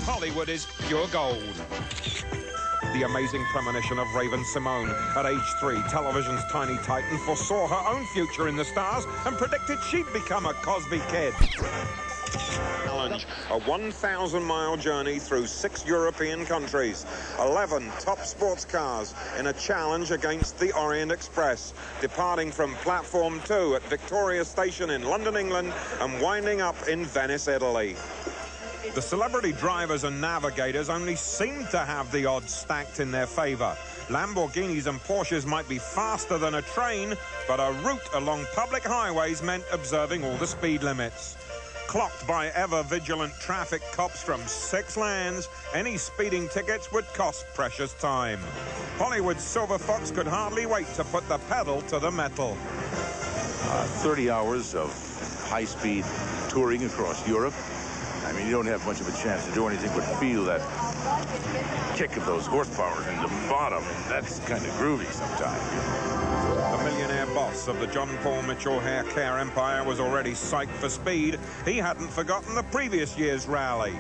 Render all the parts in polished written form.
Hollywood is pure gold. The amazing premonition of Raven-Symoné. At age 3, television's tiny titan foresaw her own future in the stars and predicted she'd become a Cosby kid. Challenge, a 1,000-mile journey through 6 European countries, 11 top sports cars in a challenge against the Orient Express, departing from platform 2 at Victoria Station in London, England, and winding up in Venice, Italy. The celebrity drivers and navigators only seemed to have the odds stacked in their favor. Lamborghinis and Porsches might be faster than a train, but a route along public highways meant observing all the speed limits. Clocked by ever-vigilant traffic cops from 6 lands, any speeding tickets would cost precious time. Hollywood's Silver Fox could hardly wait to put the pedal to the metal. 30 hours of high-speed touring across Europe. I mean, you don't have much of a chance to do anything but feel that kick of those horsepower in the bottom. That's kind of groovy sometimes. The millionaire boss of the John Paul Mitchell hair care empire was already psyched for speed. He hadn't forgotten the previous year's rally.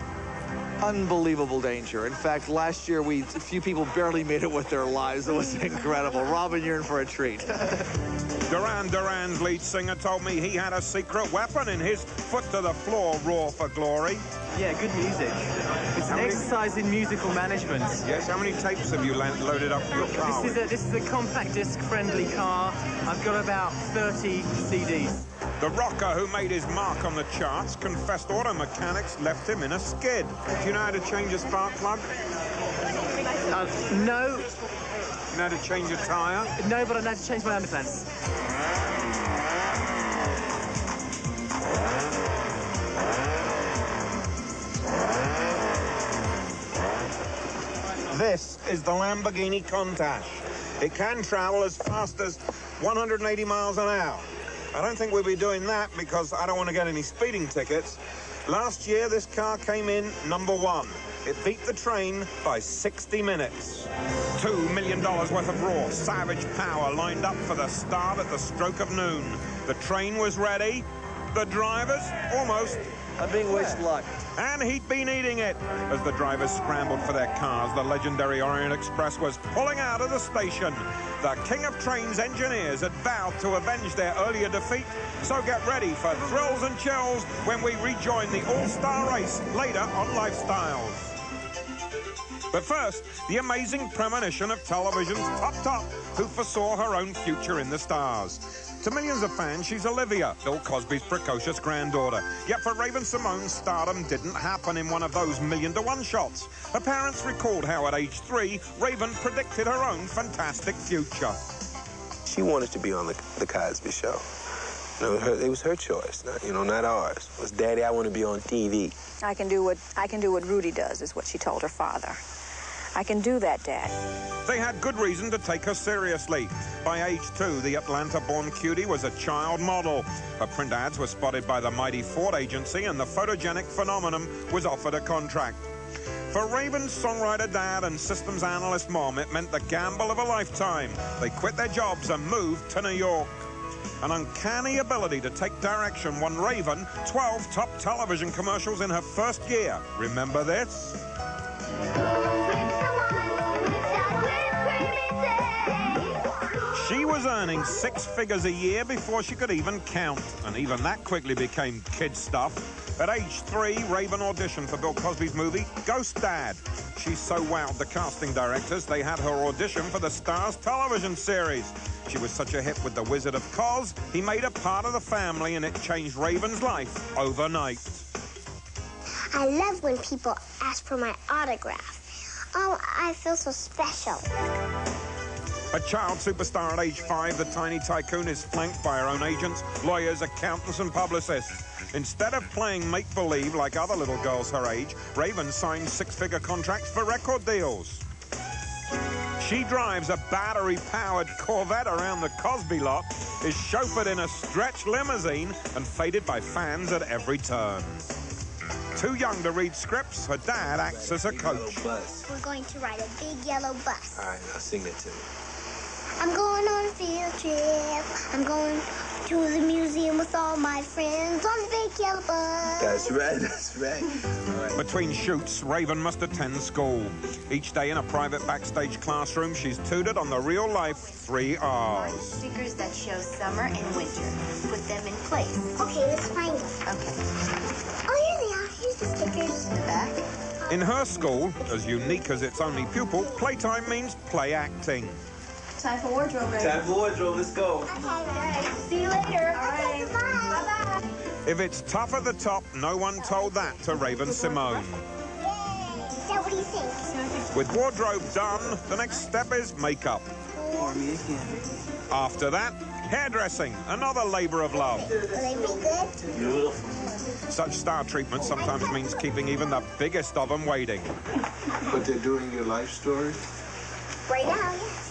Unbelievable danger. In fact, last year, a few people barely made it with their lives. It was incredible. Robin, you're in for a treat. Duran Duran's lead singer told me he had a secret weapon in his foot-to-the-floor roar for glory. Yeah, good music. It's an exercise in musical management. Yes, how many tapes have you loaded up your car with? This is a compact disc-friendly car. I've got about 30 CDs. The rocker who made his mark on the charts confessed auto mechanics left him in a skid. Do you know how to change a spark plug? No. You know how to change a tyre? No, but I know how to change my underpants. This is the Lamborghini Countach. It can travel as fast as 180 miles an hour. I don't think we'll be doing that because I don't want to get any speeding tickets. Last year, this car came in #1. It beat the train by 60 minutes. $2 million worth of raw, savage power lined up for the start at the stroke of noon. The train was ready. The drivers, almost. I'm being wished luck. And he'd been eating it. As the drivers scrambled for their cars, the legendary Orient Express was pulling out of the station. The King of Trains engineers had vowed to avenge their earlier defeat, so get ready for thrills and chills when we rejoin the all-star race later on Lifestyles. But first, the amazing premonition of television's top, who foresaw her own future in the stars. To millions of fans, she's Olivia, Bill Cosby's precocious granddaughter. Yet for Raven-Symoné, stardom didn't happen in one of those 1,000,000-to-1 shots. Her parents recalled how at age 3, Raven predicted her own fantastic future. She wanted to be on the Cosby Show. You know, it was her choice, not ours. It was, Daddy, I want to be on TV. I can do what Rudy does, is what she told her father. I can do that, Dad. They had good reason to take her seriously. By age 2, the Atlanta-born cutie was a child model. Her print ads were spotted by the mighty Ford agency, and the photogenic phenomenon was offered a contract. For Raven's songwriter dad and systems analyst mom, it meant the gamble of a lifetime. They quit their jobs and moved to New York. An uncanny ability to take direction won Raven 12 top television commercials in her first year. Remember this? She was earning 6 figures a year before she could even count, and even that quickly became kid stuff. At age 3, Raven auditioned for Bill Cosby's movie, Ghost Dad. She so wowed the casting directors, they had her audition for the Starz television series. She was such a hit with the Wizard of Cos, he made her part of the family, and it changed Raven's life overnight. I love when people ask for my autograph. Oh, I feel so special. A child superstar at age 5, the tiny tycoon is flanked by her own agents, lawyers, accountants, and publicists. Instead of playing make-believe like other little girls her age, Raven signed 6-figure contracts for record deals. She drives a battery-powered Corvette around the Cosby lot, is chauffeured in a stretch limousine, and feted by fans at every turn. Too young to read scripts, her dad acts as a coach. We're going to ride a big yellow bus. All right, now sing that to me. I'm going on a field trip. I'm going to the museum with all my friends on the big yellow bus. That's right, that's right. All right. Between shoots, Raven must attend school. Each day in a private backstage classroom, she's tutored on the real-life 3 R's. Find stickers that show summer and winter. Put them in place. Okay, let's find them. Okay. Oh, here they are. Here's the stickers. The back. In her school, as unique as its only pupil, playtime means play acting. Time for wardrobe, right? Time for wardrobe, let's go. Okay, all right. See you later. All right. Bye-bye. If it's tough at the top, no one told that to Raven-Symoné. Yay. So what do you think? With wardrobe done, the next step is makeup. For me again. After that, hairdressing, another labor of love. Will they be good? Beautiful. Such star treatment sometimes means keeping even the biggest of them waiting. But they're doing your life story? Right now, yes.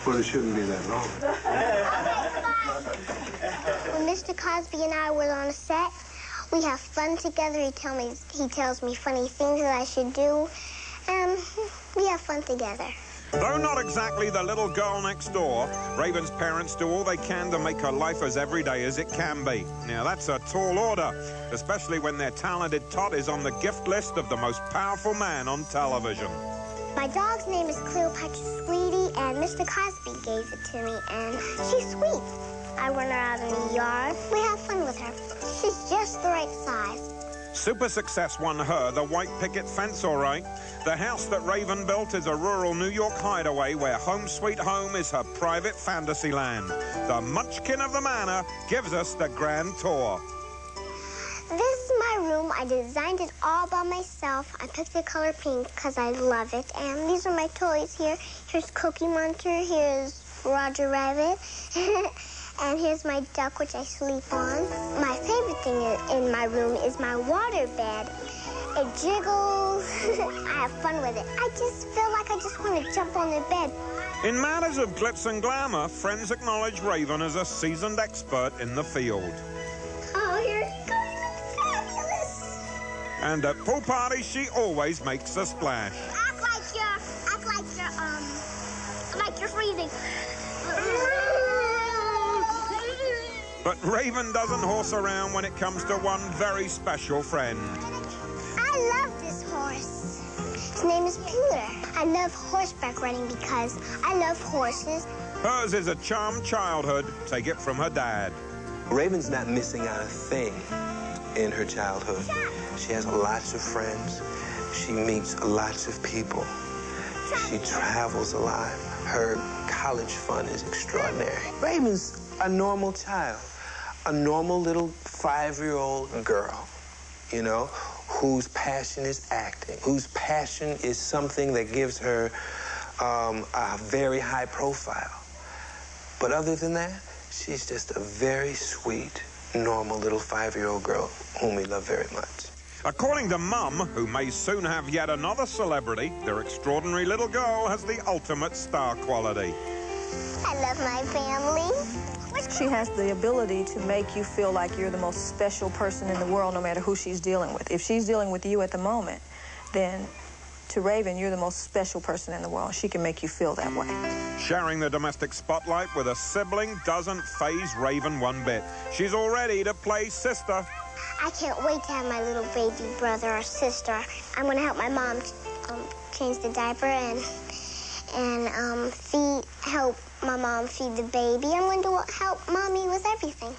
Well, it shouldn't be that long. When Mr. Cosby and I were on a set, we have fun together. He tells me funny things that I should do. We have fun together. Though not exactly the little girl next door, Raven's parents do all they can to make her life as everyday as it can be. Now, that's a tall order, especially when their talented tot is on the gift list of the most powerful man on television. My dog's name is Cleopatra Sweetie, and Mr. Cosby gave it to me, and she's sweet. I run her out in the yard. We have fun with her. She's just the right size. Super Success won her the white picket fence, all right. The house that Raven built is a rural New York hideaway where home sweet home is her private fantasy land. The Munchkin of the Manor gives us the grand tour. This is my room. I designed it all by myself. I picked the color pink because I love it. And these are my toys here. Here's Cookie Monster. Here's Roger Rabbit. And here's my duck, which I sleep on. My favorite thing in my room is my water bed. It jiggles. I have fun with it. I just feel like I just want to jump on the bed. In matters of glitz and glamour, friends acknowledge Raven as a seasoned expert in the field. Oh, here he goes. Fabulous. And at pool parties, she always makes a splash. Act like you're freezing. But Raven doesn't horse around when it comes to one very special friend. I love this horse. His name is Peter. I love horseback riding because I love horses. Hers is a charmed childhood. Take it from her dad. Raven's not missing out a thing in her childhood. She has lots of friends. She meets lots of people. She travels a lot. Her college fun is extraordinary. Raven's a normal child, a normal little 5-year-old girl, you know, whose passion is acting, whose passion is something that gives her a very high profile. But other than that, she's just a very sweet, normal little 5-year-old girl whom we love very much. According to Mum, who may soon have yet another celebrity, their extraordinary little girl has the ultimate star quality. I love my family. She has the ability to make you feel like you're the most special person in the world, no matter who she's dealing with. If she's dealing with you at the moment, then to Raven, you're the most special person in the world. She can make you feel that way. Sharing the domestic spotlight with a sibling doesn't faze Raven one bit. She's all ready to play sister. I can't wait to have my little baby brother or sister. I'm going to help my mom change the diaper and help my mom feed the baby. I'm going to help Mommy with everything.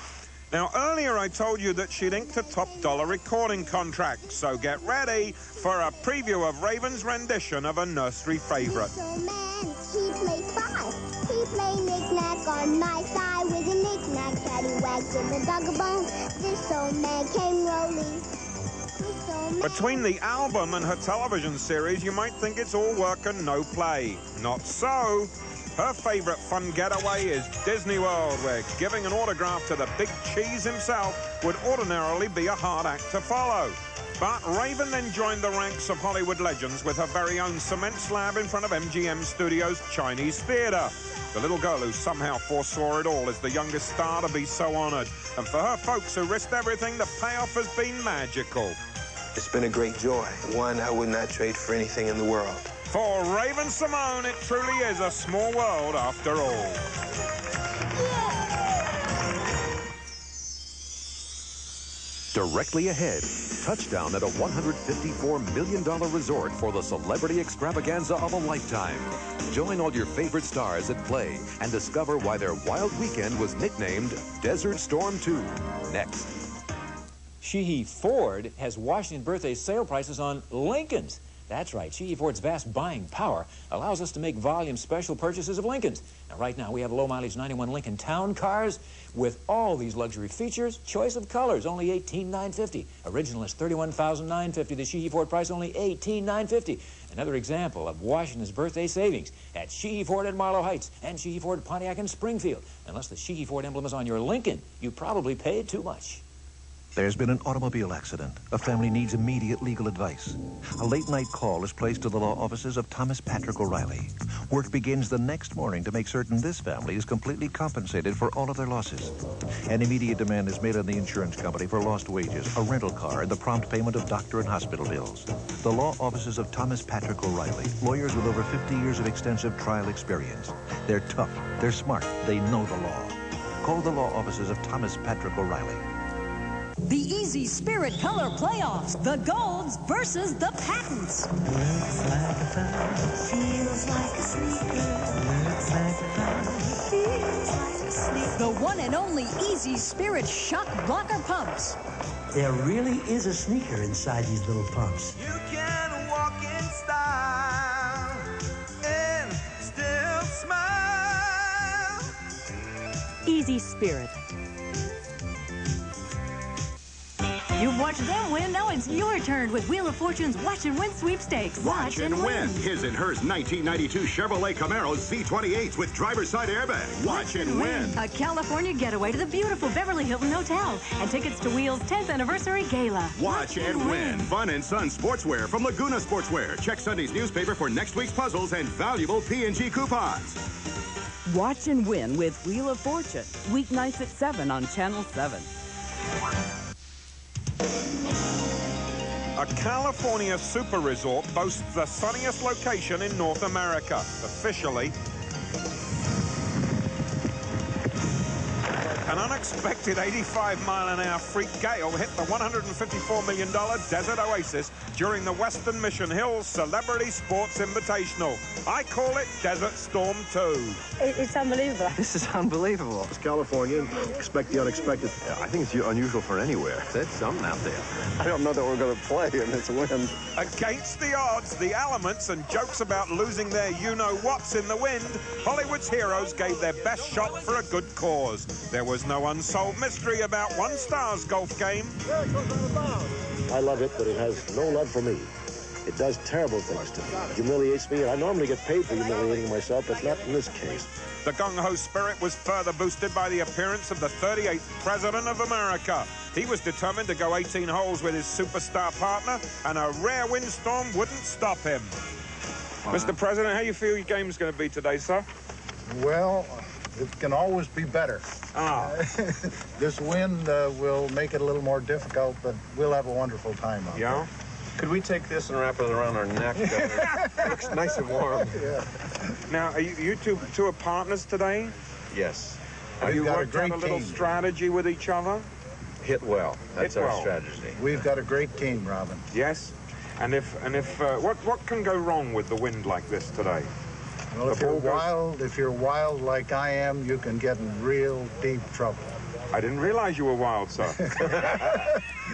Now, earlier I told you that she'd inked a top-dollar recording contract, so get ready for a preview of Raven's rendition of a nursery favorite. So man, he plays 5. He plays knick-knack on my side with a knick-knack, paddywhack, and a dog a bone. This old man came rolling. Between the album and her television series, you might think it's all work and no play. Not so. Her favorite fun getaway is Disney World, where giving an autograph to the big cheese himself would ordinarily be a hard act to follow. But Raven then joined the ranks of Hollywood legends with her very own cement slab in front of MGM Studios' Chinese Theater. The little girl who somehow foresaw it all is the youngest star to be so honored. And for her folks who risked everything, the payoff has been magical. It's been a great joy, one I would not trade for anything in the world. For Raven-Symoné, it truly is a small world after all. Yeah. Directly ahead, touchdown at a $154 million resort for the celebrity extravaganza of a lifetime. Join all your favorite stars at play and discover why their wild weekend was nicknamed Desert Storm 2. Next. Sheehy Ford has Washington birthday sale prices on Lincolns. That's right, Sheehy Ford's vast buying power allows us to make volume special purchases of Lincolns. Now, right now, we have low-mileage 91 Lincoln Town cars with all these luxury features, choice of colors, only $18,950. Original is $31,950. The Sheehy Ford price, only $18,950. Another example of Washington's birthday savings at Sheehy Ford at Marlow Heights and Sheehy Ford Pontiac in Springfield. Unless the Sheehy Ford emblem is on your Lincoln, you probably paid too much. There's been an automobile accident. A family needs immediate legal advice. A late-night call is placed to the law offices of Thomas Patrick O'Reilly. Work begins the next morning to make certain this family is completely compensated for all of their losses. An immediate demand is made on the insurance company for lost wages, a rental car, and the prompt payment of doctor and hospital bills. The law offices of Thomas Patrick O'Reilly, lawyers with over 50 years of extensive trial experience. They're tough, they're smart, they know the law. Call the law offices of Thomas Patrick O'Reilly. The Easy Spirit Color Playoffs. The Golds versus the Patents. Looks like a fun, feels like a sneaker. Looks like a fun, feels like a sneaker. The one and only Easy Spirit Shock Blocker Pumps. There really is a sneaker inside these little pumps. You can walk in style and still smile. Easy Spirit. You've watched them win, now it's your turn with Wheel of Fortune's Watch and Win sweepstakes. Watch and win. His and hers 1992 Chevrolet Camaro Z28s with driver's side airbag. Watch and win. A California getaway to the beautiful Beverly Hilton Hotel and tickets to Wheel's 10th anniversary gala. Watch and win. Fun and Son Sportswear from Laguna Sportswear. Check Sunday's newspaper for next week's puzzles and valuable P&G coupons. Watch and win with Wheel of Fortune. Weeknights at 7 on Channel 7. A California super resort boasts the sunniest location in North America, officially. An unexpected 85-mile-an-hour freak gale hit the $154 million desert oasis during the Weston Mission Hills Celebrity Sports Invitational. I call it Desert Storm 2. It's unbelievable. This is unbelievable. It's California. Expect the unexpected. I think it's unusual for anywhere. There's something out there. I don't know that we're going to play in this wind. Against the odds, the elements, and jokes about losing their you-know-whats in the wind, Hollywood's heroes gave their best shot for a good cause. There was no unsolved mystery about one star's golf game. I love it, but it has no love for me. It does terrible things to me. It humiliates me, and I normally get paid for humiliating myself, but not in this case. The gung-ho spirit was further boosted by the appearance of the 38th President of America. He was determined to go 18 holes with his superstar partner, and a rare windstorm wouldn't stop him. Mr. President, how you feel your game's going to be today, sir? Well, it can always be better. This wind will make it a little more difficult, but we'll have a wonderful time out there. Could we take this and wrap it around our neck? It looks nice and warm. Yeah. Now, are you two are partners today? Yes. Have you worked out a little team. strategy with each other? Hit well. That's our strategy. We've got a great team, Robin. Yes. And if what can go wrong with the wind like this today? Well, if you're wild like I am, you can get in real deep trouble. I didn't realize you were wild, sir.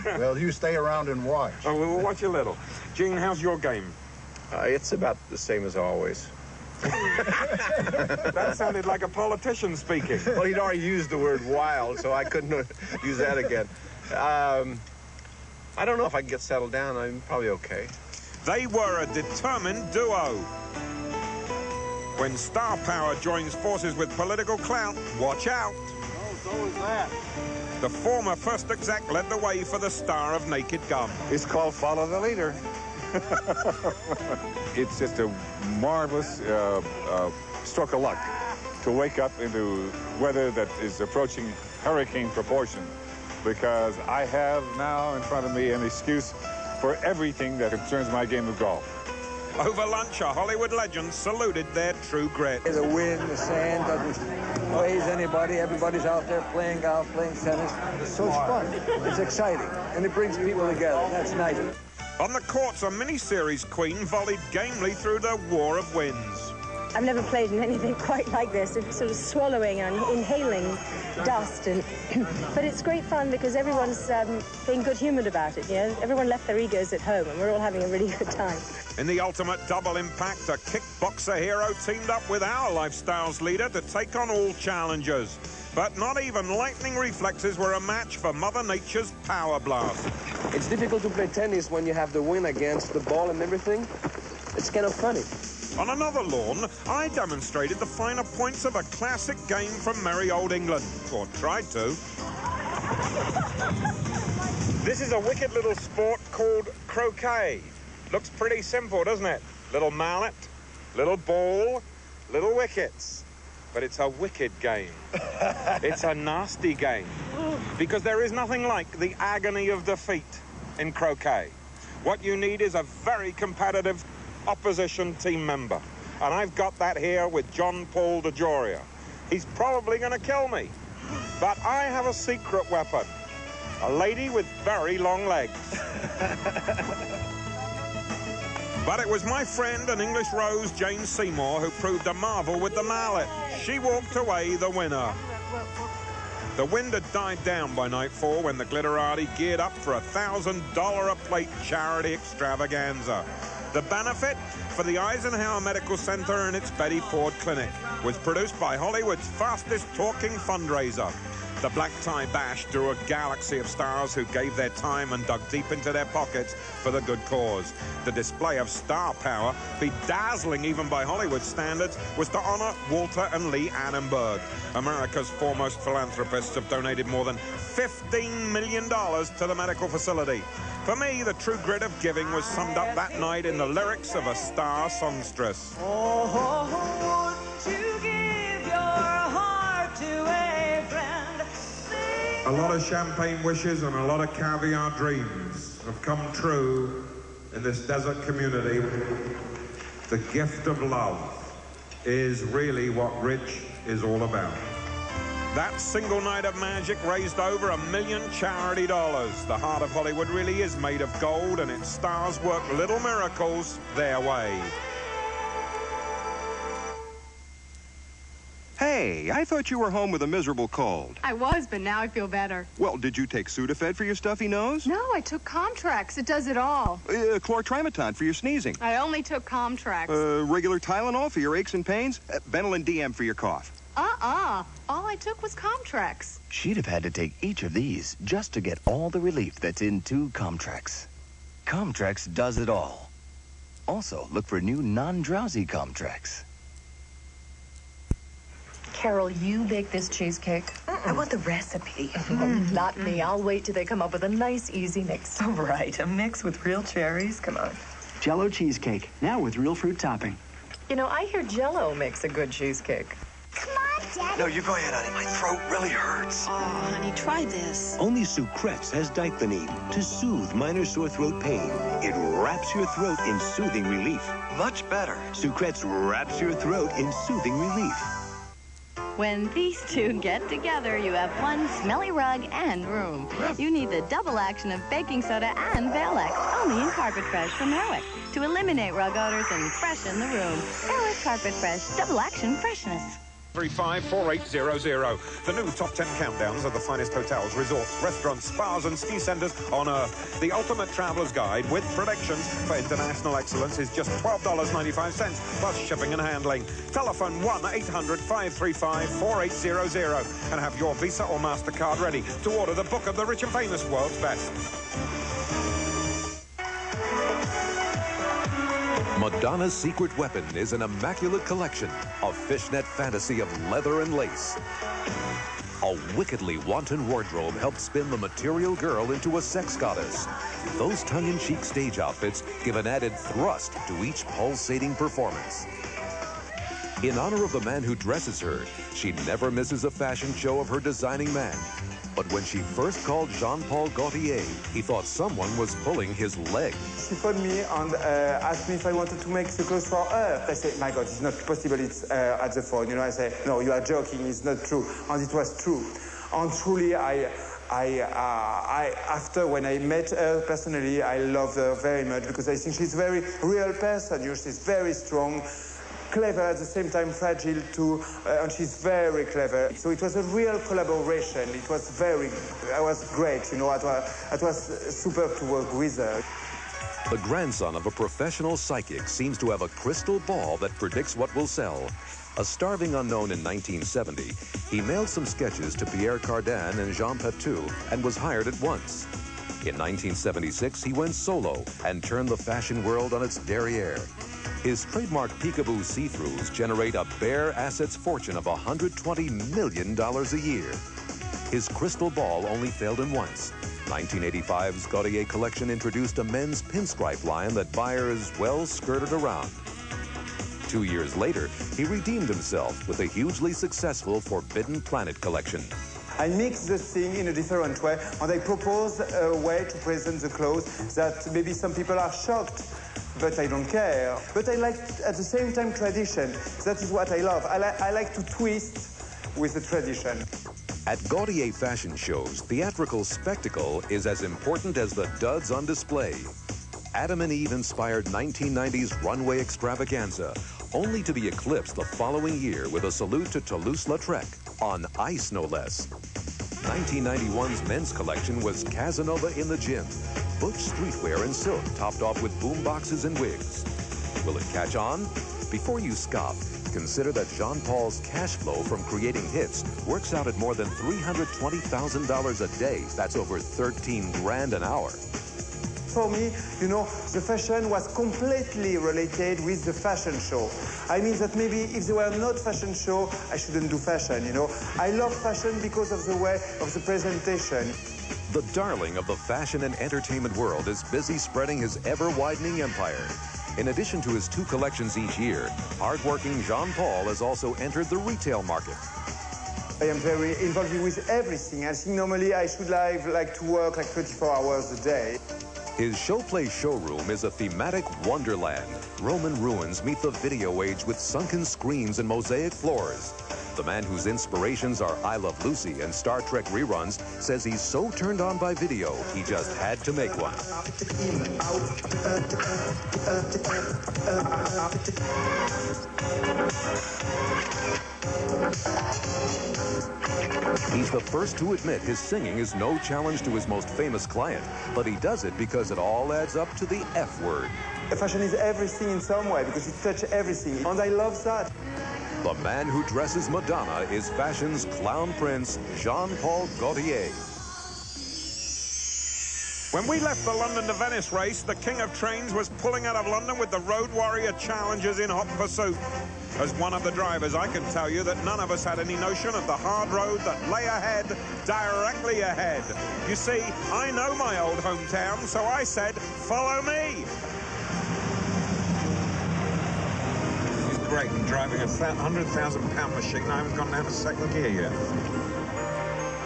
Well, you stay around and watch. Oh, we'll watch a little. Gene, how's your game? It's about the same as always. That sounded like a politician speaking. Well, he'd already used the word wild, so I couldn't use that again. I don't know if I can get settled down. I'm probably okay. They were a determined duo. When star power joins forces with political clout, watch out. Oh, so is that. The former first exec led the way for the star of Naked Gun. It's called Follow the Leader. It's just a marvelous stroke of luck to wake up into weather that is approaching hurricane proportion, because I have now in front of me an excuse for everything that concerns my game of golf. Over lunch, a Hollywood legend saluted their true grit. The wind, the sand doesn't faze anybody. Everybody's out there playing golf, playing tennis. So it's fun. It's exciting. And it brings people together. That's nice. On the courts, a mini-series queen volleyed gamely through the war of winds. I've never played in anything quite like this. It's sort of swallowing and inhaling dust, but it's great fun because everyone's being good-humoured about it. You know, everyone left their egos at home, and we're all having a really good time. In the ultimate double impact, a kickboxer hero teamed up with our lifestyles leader to take on all challengers. But not even lightning reflexes were a match for Mother Nature's power blast. It's difficult to play tennis when you have the wind against the ball and everything. It's kind of funny. On another lawn, I demonstrated the finer points of a classic game from merry old England, or tried to. This is a wicked little sport called croquet. Looks pretty simple, doesn't it? Little mallet, little ball, little wickets. But it's a wicked game. It's a nasty game. Because there is nothing like the agony of defeat in croquet. What you need is a very competitive opposition team member. And I've got that here with John Paul DeJoria. He's probably going to kill me. But I have a secret weapon. A lady with very long legs. But it was my friend and English Rose, Jane Seymour, who proved a marvel with the mallet. She walked away the winner. The wind had died down by nightfall when the Glitterati geared up for a $1,000 a plate charity extravaganza. The benefit for the Eisenhower Medical Center and its Betty Ford Clinic was produced by Hollywood's fastest talking fundraiser. The Black Tie Bash drew a galaxy of stars who gave their time and dug deep into their pockets for the good cause. The display of star power, bedazzling even by Hollywood standards, was to honor Walter and Lee Annenberg. America's foremost philanthropists have donated more than $15 million to the medical facility. For me, the true grit of giving was summed up that night in the lyrics of a star songstress. Oh, wouldn't you give your heart to a friend? A lot of champagne wishes and a lot of caviar dreams have come true in this desert community. The gift of love is really what Rich is all about. That single night of magic raised over $1 million charity dollars. The heart of Hollywood really is made of gold, and its stars work little miracles their way. Hey, I thought you were home with a miserable cold. I was, but now I feel better. Well, did you take Sudafed for your stuffy nose? No, I took Comtrax. It does it all. Chlortrimeton for your sneezing. I only took Comtrax. Regular Tylenol for your aches and pains? Benylin DM for your cough. All I took was Comtrax. She'd have had to take each of these just to get all the relief that's in 2 Comtrax. Comtrax does it all. Also, look for new non-drowsy Comtrax. Carol, you bake this cheesecake. I want the recipe. Not me. I'll wait till they come up with a nice, easy mix. Oh, right. A mix with real cherries? Come on. Jell-O cheesecake, now with real fruit topping. You know, I hear Jell-O makes a good cheesecake. Come on, Daddy. No, you go ahead, honey. My throat really hurts. Oh, honey, try this. Only Sucrets has diphenine to soothe minor sore throat pain. It wraps your throat in soothing relief. Much better. Sucrets wraps your throat in soothing relief. When these two get together, you have one smelly rug and room. You need the double action of baking soda and Valex, only in Carpet Fresh from Airwick, to eliminate rug odors and freshen the room. Airwick Carpet Fresh, double action freshness. 354800. The new top 10 countdowns of the finest hotels, resorts, restaurants, spas, and ski centers on Earth. The ultimate traveler's guide with predictions for international excellence is just $12.95 plus shipping and handling. Telephone 1-800-535-4800 and have your Visa or MasterCard ready to order the book of the rich and famous world's best. Madonna's secret weapon is an immaculate collection of fishnet fantasy of leather and lace. A wickedly wanton wardrobe helps spin the material girl into a sex goddess. Those tongue-in-cheek stage outfits give an added thrust to each pulsating performance. In honor of the man who dresses her, she never misses a fashion show of her designing man. But when she first called Jean-Paul Gaultier, he thought someone was pulling his leg. She phoned me and asked me if I wanted to make the clothes for her. I said, my God, it's not possible, it's at the phone. You know, I said, no, you are joking, it's not true. And it was true. And truly, after when I met her personally, I love her very much because I think she's a very real person. You know, she's very strong, clever at the same time, fragile too, and she's very clever. So it was a real collaboration. It was great, you know, it was superb to work with her. The grandson of a professional psychic seems to have a crystal ball that predicts what will sell. A starving unknown in 1970, he mailed some sketches to Pierre Cardin and Jean Patou and was hired at once. In 1976, he went solo and turned the fashion world on its derriere. His trademark peekaboo see-throughs generate a bare assets fortune of $120 million a year. His crystal ball only failed him once. 1985's Gaultier collection introduced a men's pinstripe line that buyers, well, skirted around. 2 years later, he redeemed himself with a hugely successful Forbidden Planet collection. I mix the thing in a different way, and I propose a way to present the clothes that maybe some people are shocked, but I don't care. But I like, at the same time, tradition. That is what I love. I like to twist with the tradition. At Gaultier fashion shows, theatrical spectacle is as important as the duds on display. Adam and Eve inspired 1990's runway extravaganza, only to be eclipsed the following year with a salute to Toulouse-Lautrec, on ice no less. 1991's men's collection was Casanova in the gym, butch streetwear and silk topped off with boom boxes and wigs. Will it catch on? Before you scoff, consider that Jean-Paul's cash flow from creating hits works out at more than $320,000 a day. That's over 13 grand an hour. For me, you know, the fashion was completely related with the fashion show. I mean that maybe if there were not fashion show, I shouldn't do fashion, you know. I love fashion because of the way of the presentation. The darling of the fashion and entertainment world is busy spreading his ever-widening empire. In addition to his 2 collections each year, hardworking Jean-Paul has also entered the retail market. I am very involved with everything. I think normally I should like to work like 24 hours a day. His Showplay showroom is a thematic wonderland. Roman ruins meet the video age with sunken screens and mosaic floors. The man whose inspirations are I Love Lucy and Star Trek reruns says he's so turned on by video, he just had to make one. He's the first to admit his singing is no challenge to his most famous client, but he does it because it all adds up to the F word. Fashion is everything in some way because it touches everything, and I love that. The man who dresses Madonna is fashion's clown prince, Jean-Paul Gaultier. When we left the London to Venice race, the king of trains was pulling out of London with the Road Warrior Challengers in hot pursuit. As one of the drivers, I can tell you that none of us had any notion of the hard road that lay ahead, directly ahead. You see, I know my old hometown, so I said, follow me. He's great in driving a £100,000 machine. I haven't gone down to second gear yet.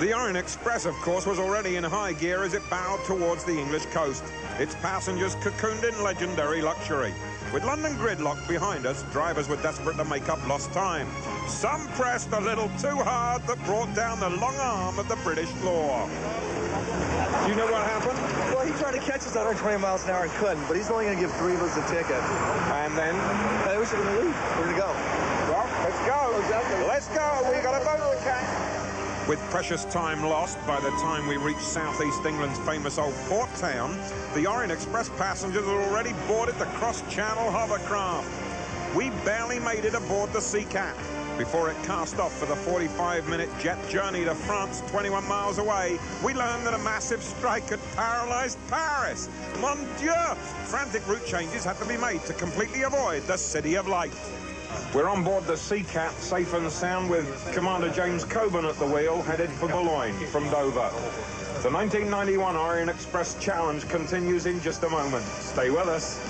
The Orient Express, of course, was already in high gear as it bowed towards the English coast. Its passengers cocooned in legendary luxury. With London gridlock behind us, drivers were desperate to make up lost time. Some pressed a little too hard that brought down the long arm of the British law. Do you know what happened? Well, he tried to catch us at 120 miles an hour and couldn't, but he's only going to give 3 of us a ticket. And then? Hey, we're going to leave. We're going to go. Well, let's go. Exactly. Let's go. We got a boat to catch. With precious time lost by the time we reached southeast England's famous old port town, the Orient Express passengers had already boarded the cross-channel hovercraft. We barely made it aboard the Sea Cat before it cast off for the 45-minute jet journey to France 21 miles away. We learned that a massive strike had paralyzed Paris. Mon Dieu! Frantic route changes had to be made to completely avoid the City of Light. We're on board the Sea Cat, safe and sound, with Commander James Coburn at the wheel, headed for Boulogne from Dover. The 1991 Orient Express Challenge continues in just a moment. Stay with us.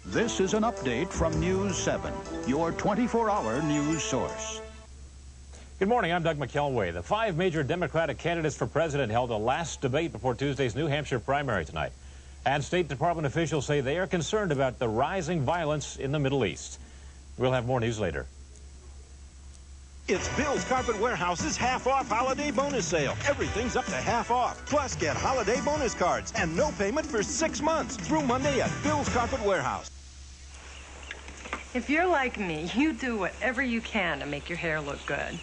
This is an update from News 7, your 24-hour news source. Good morning, I'm Doug McKelway. The 5 major Democratic candidates for president held a last debate before Tuesday's New Hampshire primary tonight. And State Department officials say they are concerned about the rising violence in the Middle East. We'll have more news later. It's Bill's Carpet Warehouse's half-off holiday bonus sale. Everything's up to half off. Plus, get holiday bonus cards and no payment for 6 months through Monday at Bill's Carpet Warehouse. If you're like me, you do whatever you can to make your hair look good.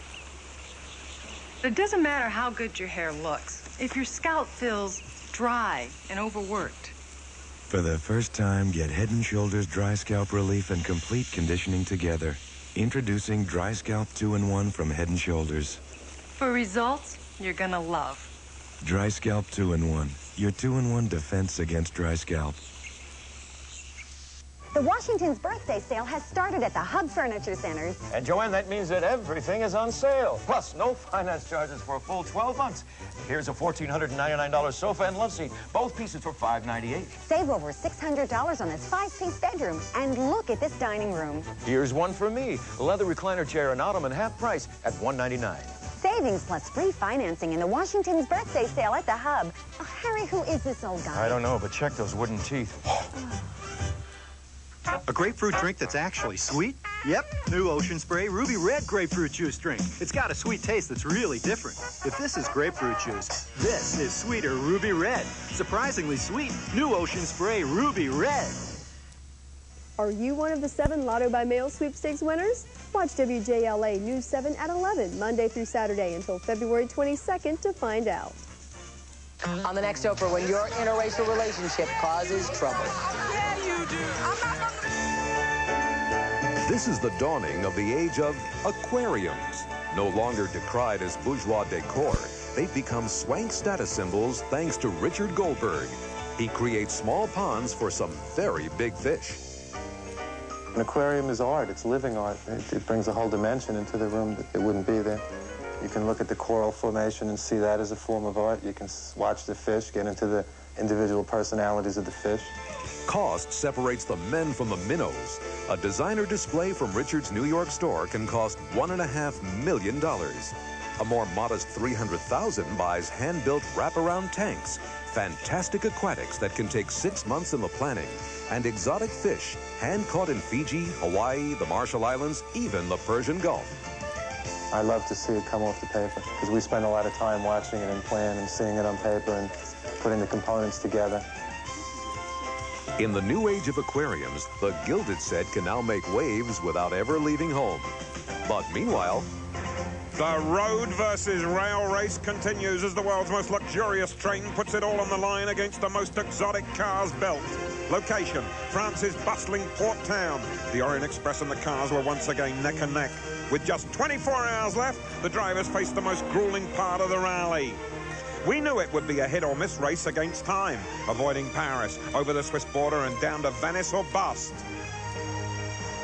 But it doesn't matter how good your hair looks if your scalp feels dry and overworked. For the first time, get Head & Shoulders Dry Scalp Relief and Complete Conditioning together. Introducing Dry Scalp 2-in-1 from Head & Shoulders. For results you're gonna love. Dry Scalp 2-in-1. Your 2-in-1 defense against dry scalp. The Washington's birthday sale has started at the Hub Furniture Centers. And Joanne, that means that everything is on sale. Plus, no finance charges for a full 12 months. Here's a $1,499 sofa and love seat. Both pieces for $598. Save over $600 on this 5-piece bedroom. And look at this dining room. Here's one for me. Leather recliner chair and ottoman half price at $199. Savings plus free financing in the Washington's birthday sale at the Hub. Oh, Harry, who is this old guy? I don't know, but check those wooden teeth. A grapefruit drink that's actually sweet? Yep, new Ocean Spray Ruby Red grapefruit juice drink. It's got a sweet taste that's really different. If this is grapefruit juice, this is sweeter Ruby Red. Surprisingly sweet, new Ocean Spray Ruby Red. Are you one of the 7 Lotto by Mail sweepstakes winners? Watch WJLA News 7 at 11, Monday through Saturday until February 22nd to find out. On the next Oprah, when your interracial relationship causes trouble. Yeah, you do. This is the dawning of the age of aquariums. No longer decried as bourgeois decor, they've become swank status symbols thanks to Richard Goldberg. He creates small ponds for some very big fish. An aquarium is art. It's living art. It brings a whole dimension into the room that it wouldn't be there. You can look at the coral formation and see that as a form of art. You can watch the fish, get into the individual personalities of the fish. Cost separates the men from the minnows. A designer display from Richard's New York store can cost $1.5 million. A more modest $300,000 buys hand-built wraparound tanks, fantastic aquatics that can take 6 months in the planning, and exotic fish, hand-caught in Fiji, Hawaii, the Marshall Islands, even the Persian Gulf. I love to see it come off the paper because we spend a lot of time watching it and playing and seeing it on paper and putting the components together. In the new age of aquariums, the gilded set can now make waves without ever leaving home. But meanwhile, the road versus rail race continues as the world's most luxurious train puts it all on the line against the most exotic cars built. Location, France's bustling port town. The Orient Express and the cars were once again neck and neck. With just 24 hours left, the drivers faced the most grueling part of the rally. We knew it would be a hit-or-miss race against time, avoiding Paris, over the Swiss border and down to Venice or bust.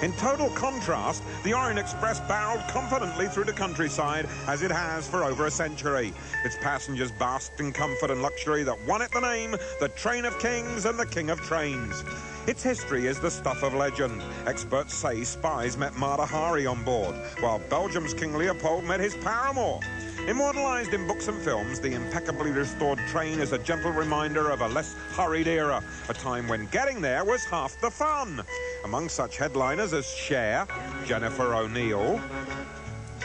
In total contrast, the Orient Express barreled confidently through the countryside, as it has for over a century. Its passengers basked in comfort and luxury that won it the name, the Train of Kings and the King of Trains. Its history is the stuff of legend. Experts say spies met Mata Hari on board, while Belgium's King Leopold met his paramour. Immortalized in books and films, the impeccably restored train is a gentle reminder of a less hurried era, a time when getting there was half the fun. Among such headliners as Cher, Jennifer O'Neill,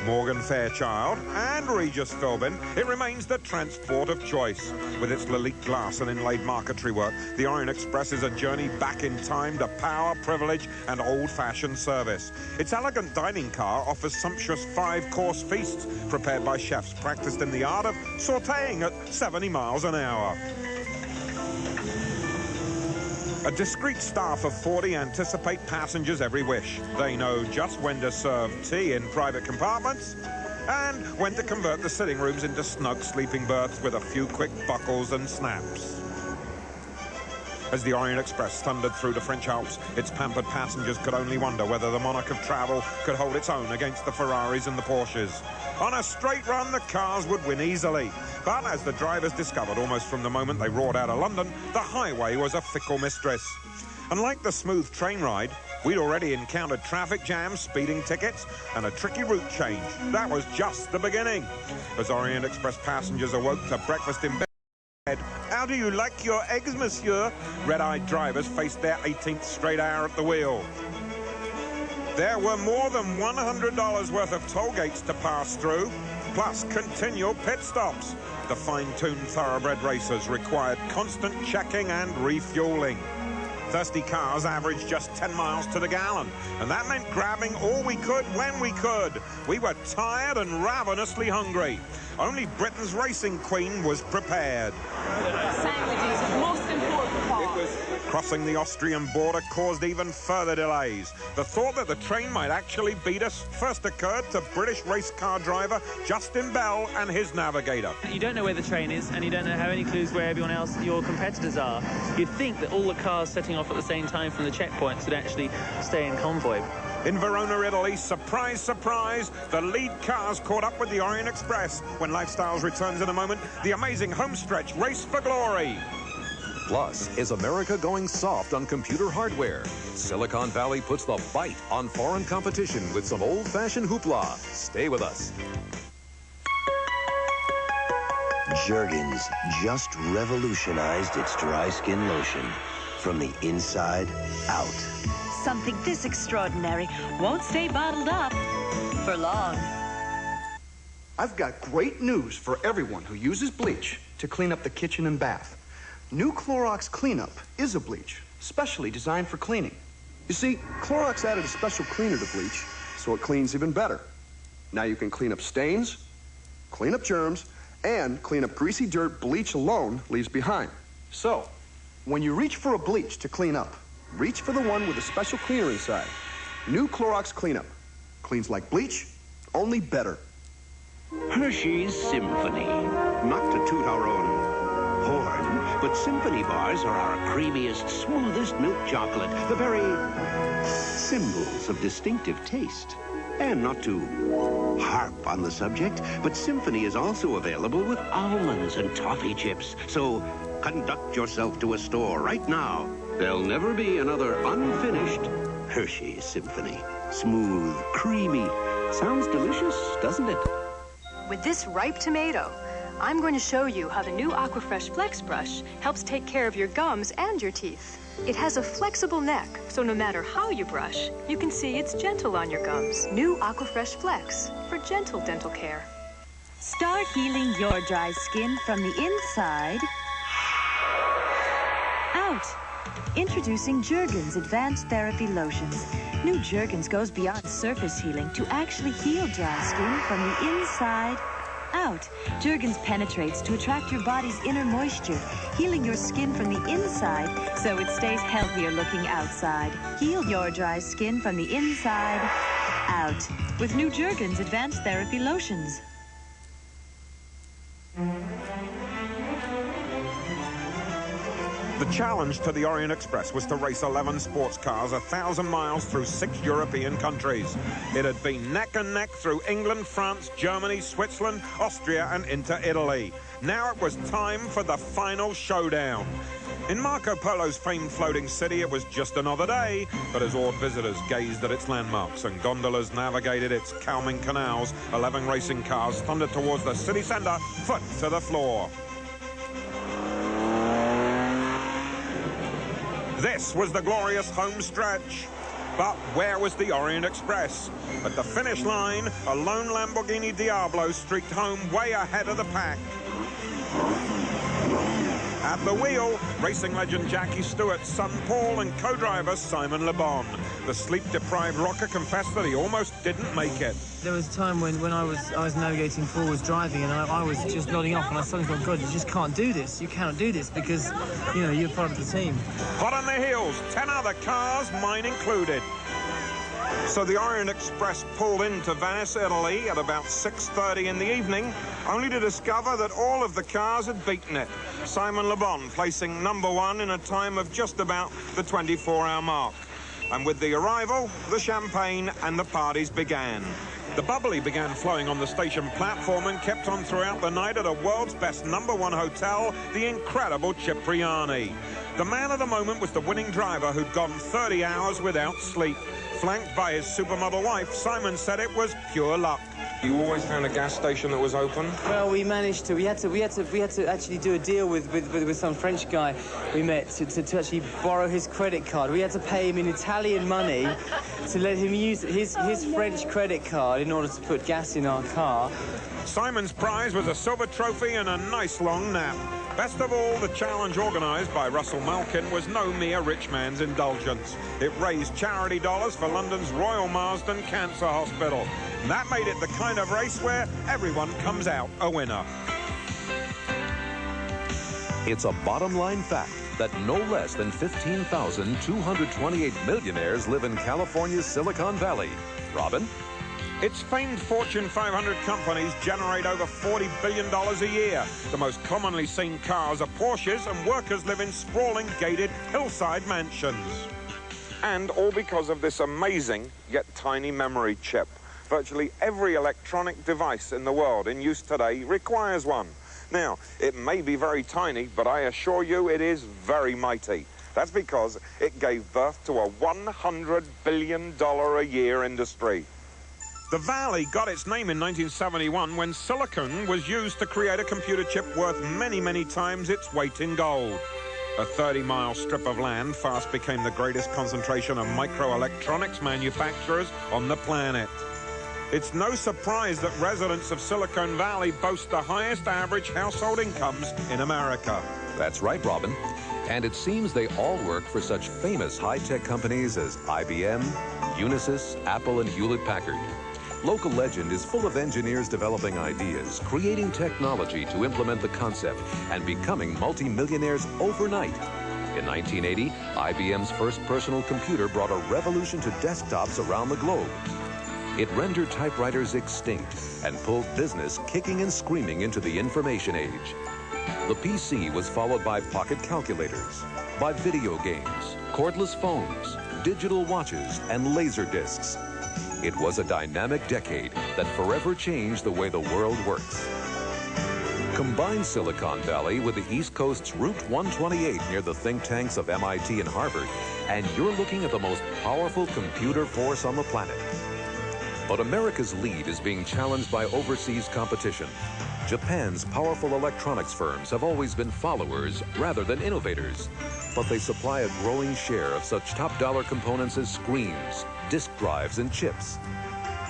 Morgan Fairchild and Regis Philbin, it remains the transport of choice. With its Lalique glass and inlaid marquetry work, the Orient Express is a journey back in time to power, privilege and old-fashioned service. Its elegant dining car offers sumptuous 5-course feasts prepared by chefs practiced in the art of sautéing at 70 miles an hour. A discreet staff of 40 anticipate passengers' every wish. They know just when to serve tea in private compartments and when to convert the sitting rooms into snug sleeping berths with a few quick buckles and snaps. As the Orient Express thundered through the French Alps, its pampered passengers could only wonder whether the monarch of travel could hold its own against the Ferraris and the Porsches. On a straight run, the cars would win easily. But as the drivers discovered almost from the moment they roared out of London, the highway was a fickle mistress. And like the smooth train ride, we'd already encountered traffic jams, speeding tickets, and a tricky route change. That was just the beginning. As Orient Express passengers awoke to breakfast in bed, "How do you like your eggs, monsieur?" Red-eyed drivers faced their 18th straight hour at the wheel. There were more than $100 worth of toll gates to pass through, plus continual pit stops. The fine-tuned thoroughbred racers required constant checking and refueling. Thirsty cars averaged just 10 miles to the gallon, and that meant grabbing all we could when we could. We were tired and ravenously hungry. Only Britain's racing queen was prepared. Sandwiches, most important part. Crossing the Austrian border caused even further delays. The thought that the train might actually beat us first occurred to British race car driver Justin Bell and his navigator. You don't know where the train is, and you don't have any clues where everyone else, your competitors are. You'd think that all the cars setting off at the same time from the checkpoints would actually stay in convoy. In Verona, Italy, surprise, surprise, the lead cars caught up with the Orient Express. When Lifestyles returns in a moment, the amazing Homestretch Race for Glory. Plus, is America going soft on computer hardware? Silicon Valley puts the bite on foreign competition with some old-fashioned hoopla. Stay with us. Jergens just revolutionized its dry skin lotion from the inside out. Something this extraordinary won't stay bottled up for long. I've got great news for everyone who uses bleach to clean up the kitchen and bath. New Clorox Cleanup is a bleach, specially designed for cleaning. You see, Clorox added a special cleaner to bleach, so it cleans even better. Now you can clean up stains, clean up germs, and clean up greasy dirt bleach alone leaves behind. So, when you reach for a bleach to clean up, reach for the one with a special cleaner inside. New Clorox Cleanup. Cleans like bleach, only better. Hershey's Symphony. Not to toot our own horn, but Symphony bars are our creamiest, smoothest milk chocolate, the very symbols of distinctive taste. And not to harp on the subject, but Symphony is also available with almonds and toffee chips. So conduct yourself to a store right now. There'll never be another unfinished Hershey's Symphony. Smooth, creamy. Sounds delicious, doesn't it? With this ripe tomato, I'm going to show you how the new Aquafresh Flex Brush helps take care of your gums and your teeth. It has a flexible neck, so no matter how you brush, you can see it's gentle on your gums. New Aquafresh Flex for gentle dental care. Start healing your dry skin from the inside out. Introducing Jergens Advanced Therapy Lotions. New Jergens goes beyond surface healing to actually heal dry skin from the inside out. Jergens penetrates to attract your body's inner moisture, healing your skin from the inside so it stays healthier looking outside. Heal your dry skin from the inside out with new Jergens Advanced Therapy Lotions. The challenge to the Orient Express was to race 11 sports cars 1,000 miles through 6 European countries. It had been neck and neck through England, France, Germany, Switzerland, Austria, and into Italy. Now it was time for the final showdown. In Marco Polo's famed floating city, it was just another day, but as awed visitors gazed at its landmarks and gondolas navigated its calming canals, 11 racing cars thundered towards the city centre, foot to the floor. This was the glorious home stretch. But where was the Orient Express? At the finish line, a lone Lamborghini Diablo streaked home way ahead of the pack. At the wheel, racing legend Jackie Stewart's son Paul and co-driver Symone Le Bon. The sleep-deprived rocker confessed that he almost didn't make it. There was a time when I was navigating, Paul was driving, and I was just nodding off, and I suddenly thought, God, you just can't do this. You cannot do this because, you know, you're part of the team. Hot on their heels, 10 other cars, mine included. So the Orient Express pulled into Venice, Italy at about 6:30 in the evening, only to discover that all of the cars had beaten it. Symone Le Bon placing #1 in a time of just about the 24-hour mark. And with the arrival, the champagne and the parties began. The bubbly began flowing on the station platform and kept on throughout the night at a world's best #1 hotel, the incredible Cipriani. The man of the moment was the winning driver who'd gone 30 hours without sleep. Flanked by his supermodel wife, Symone said it was pure luck. You always found a gas station that was open? Well, we managed to. We had to actually do a deal with some French guy we met to actually borrow his credit card. We had to pay him in Italian money to let him use his French credit card in order to put gas in our car. Symone's prize was a silver trophy and a nice long nap. Best of all, the challenge organised by Russell Malkin was no mere rich man's indulgence. It raised charity dollars for London's Royal Marsden Cancer Hospital. And that made it the kind of race where everyone comes out a winner. It's a bottom-line fact that no less than 15,228 millionaires live in California's Silicon Valley. Robin? Its famed Fortune 500 companies generate over $40 billion a year. The most commonly seen cars are Porsches, and workers live in sprawling, gated hillside mansions. And all because of this amazing, yet tiny memory chip. Virtually every electronic device in the world in use today requires one. Now, it may be very tiny, but I assure you it is very mighty. That's because it gave birth to a $100 billion a year industry. The Valley got its name in 1971 when silicon was used to create a computer chip worth many, many times its weight in gold. A 30-mile strip of land fast became the greatest concentration of microelectronics manufacturers on the planet. It's no surprise that residents of Silicon Valley boast the highest average household incomes in America. That's right, Robin. And it seems they all work for such famous high-tech companies as IBM, Unisys, Apple, and Hewlett-Packard. Local legend is full of engineers developing ideas, creating technology to implement the concept, and becoming multi-millionaires overnight. In 1980, IBM's first personal computer brought a revolution to desktops around the globe. It rendered typewriters extinct and pulled business kicking and screaming into the information age. The PC was followed by pocket calculators, by video games, cordless phones, digital watches, and laser discs. It was a dynamic decade that forever changed the way the world works. Combine Silicon Valley with the East Coast's Route 128 near the think tanks of MIT and Harvard, and you're looking at the most powerful computer force on the planet. But America's lead is being challenged by overseas competition. Japan's powerful electronics firms have always been followers rather than innovators, but they supply a growing share of such top-dollar components as screens, disk drives, and chips.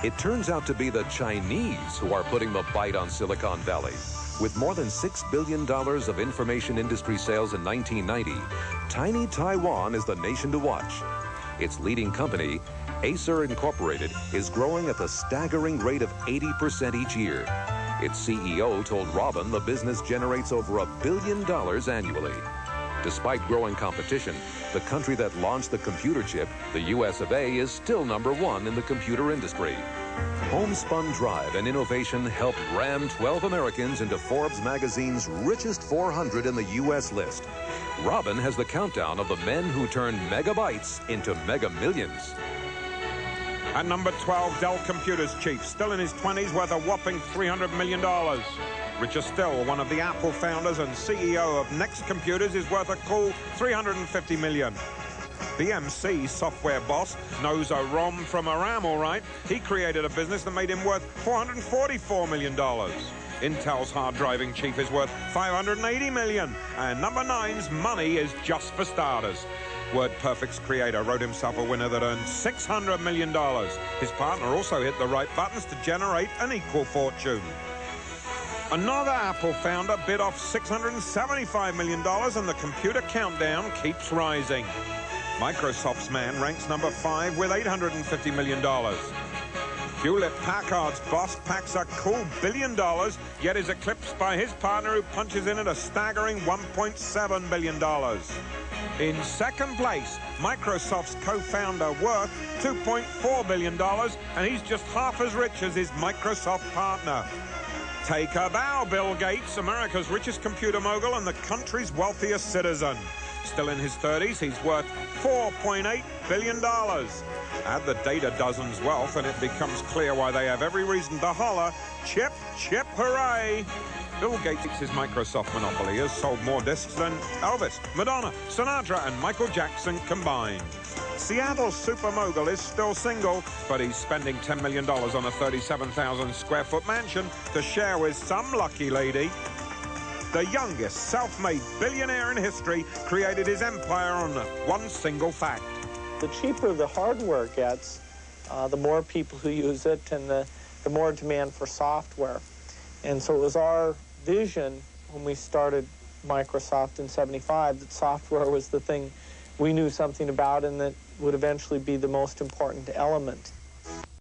It turns out to be the Chinese who are putting the bite on Silicon Valley. With more than $6 billion of information industry sales in 1990, tiny Taiwan is the nation to watch. Its leading company, Acer Incorporated, is growing at the staggering rate of 80% each year. Its CEO told Robin the business generates over $1 billion annually. Despite growing competition, the country that launched the computer chip, the US of A, is still #1 in the computer industry. Homespun drive and innovation helped ram 12 Americans into Forbes magazine's richest 400 in the US list. Robin has the countdown of the men who turned megabytes into mega millions. At number 12, Dell Computers chief, still in his 20s, worth a whopping $300 million. Richer still, one of the Apple founders and CEO of Next Computers is worth a cool $350 million. BMC software boss knows a ROM from a RAM, all right. He created a business that made him worth $444 million. Intel's hard driving chief is worth $580 million. And number 9's money is just for starters. WordPerfect's creator wrote himself a winner that earned $600 million. His partner also hit the right buttons to generate an equal fortune. Another Apple founder bit off $675 million, and the computer countdown keeps rising. Microsoft's man ranks number 5 with $850 million. Hewlett-Packard's boss packs a cool $1 billion, yet is eclipsed by his partner who punches in at a staggering $1.7 billion. In second place, Microsoft's co-founder worth $2.4 billion, and he's just half as rich as his Microsoft partner. Take a bow, Bill Gates, America's richest computer mogul and the country's wealthiest citizen. Still in his 30s, he's worth $4.8 billion. Add the data dozen's wealth, and it becomes clear why they have every reason to holler, chip, chip, hooray. Bill Gates' Microsoft monopoly has sold more discs than Elvis, Madonna, Sinatra, and Michael Jackson combined. Seattle's super mogul is still single, but he's spending $10 million on a 37,000 square foot mansion to share with some lucky lady. The youngest self-made billionaire in history created his empire on one single fact. The cheaper the hardware gets, the more people who use it and the more demand for software. And so it was our vision when we started Microsoft in '75 that software was the thing we knew something about and that would eventually be the most important element.